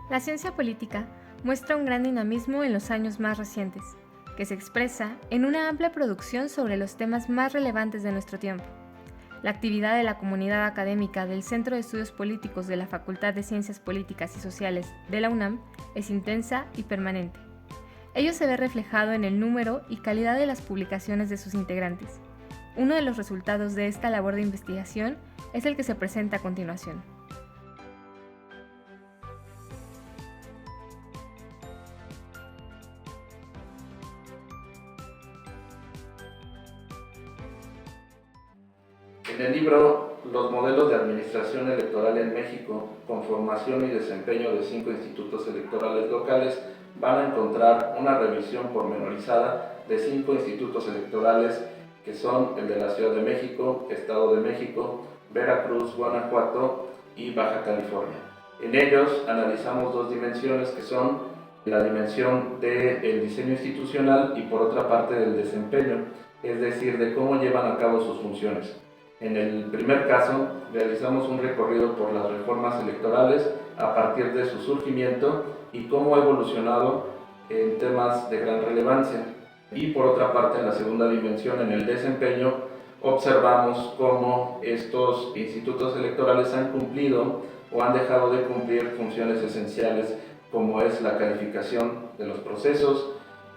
La ciencia política muestra un gran dinamismo en los años más recientes, que se expresa en una amplia producción sobre los temas más relevantes de nuestro tiempo. La actividad de la comunidad académica del Centro de Estudios Políticos de la Facultad de Ciencias Políticas y Sociales de la UNAM es intensa y permanente. Ello se ve reflejado en el número y calidad de las publicaciones de sus integrantes. Uno de los resultados de esta labor de investigación es el que se presenta a continuación. En el libro Los modelos de administración electoral en México, conformación y desempeño de 5 institutos electorales locales, van a encontrar una revisión pormenorizada de 5 institutos electorales que son el de la Ciudad de México, Estado de México, Veracruz, Guanajuato y Baja California. En ellos analizamos 2 dimensiones que son la dimensión del diseño institucional y por otra parte del desempeño, es decir, de cómo llevan a cabo sus funciones. En el primer caso, realizamos un recorrido por las reformas electorales a partir de su surgimiento y cómo ha evolucionado en temas de gran relevancia. Y por otra parte, en la segunda dimensión, en el desempeño, observamos cómo estos institutos electorales han cumplido o han dejado de cumplir funciones esenciales como es la calificación de los procesos,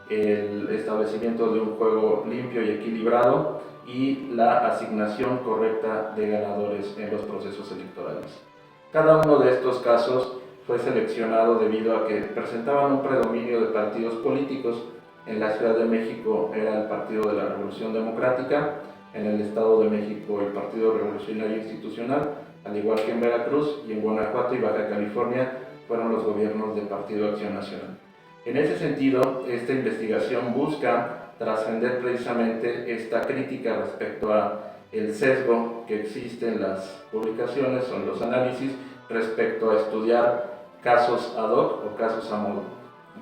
el establecimiento de un juego limpio y equilibrado y la asignación correcta de ganadores en los procesos electorales. Cada uno de estos casos fue seleccionado debido a que presentaban un predominio de partidos políticos. En la Ciudad de México era el Partido de la Revolución Democrática, en el Estado de México el Partido Revolucionario Institucional, al igual que en Veracruz, y en Guanajuato y Baja California fueron los gobiernos del Partido Acción Nacional. En ese sentido, esta investigación busca trascender precisamente esta crítica respecto a el sesgo que existe en las publicaciones o en los análisis respecto a estudiar casos ad hoc o casos a modo.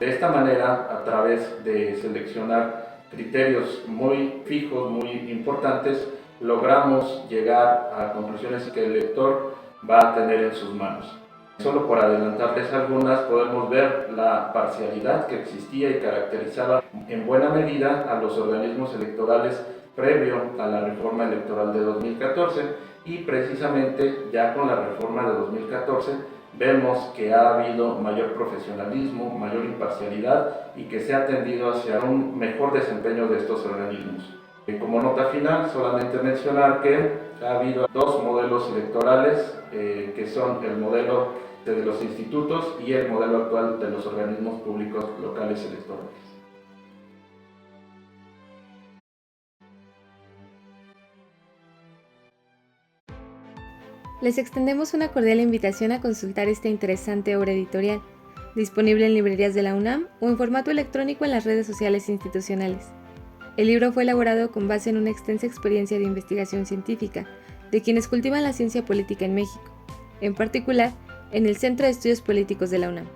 De esta manera, a través de seleccionar criterios muy fijos, muy importantes, logramos llegar a conclusiones que el lector va a tener en sus manos. Solo por adelantarles algunas, podemos ver la parcialidad que existía y caracterizaba en buena medida a los organismos electorales previo a la reforma electoral de 2014 y precisamente ya con la reforma de 2014 vemos que ha habido mayor profesionalismo, mayor imparcialidad y que se ha tendido hacia un mejor desempeño de estos organismos. Como nota final, solamente mencionar que ha habido 2 modelos electorales que son el modelo de los institutos y el modelo actual de los organismos públicos locales electorales. Les extendemos una cordial invitación a consultar esta interesante obra editorial, disponible en librerías de la UNAM o en formato electrónico en las redes sociales institucionales. El libro fue elaborado con base en una extensa experiencia de investigación científica de quienes cultivan la ciencia política en México, en particular en el Centro de Estudios Políticos de la UNAM.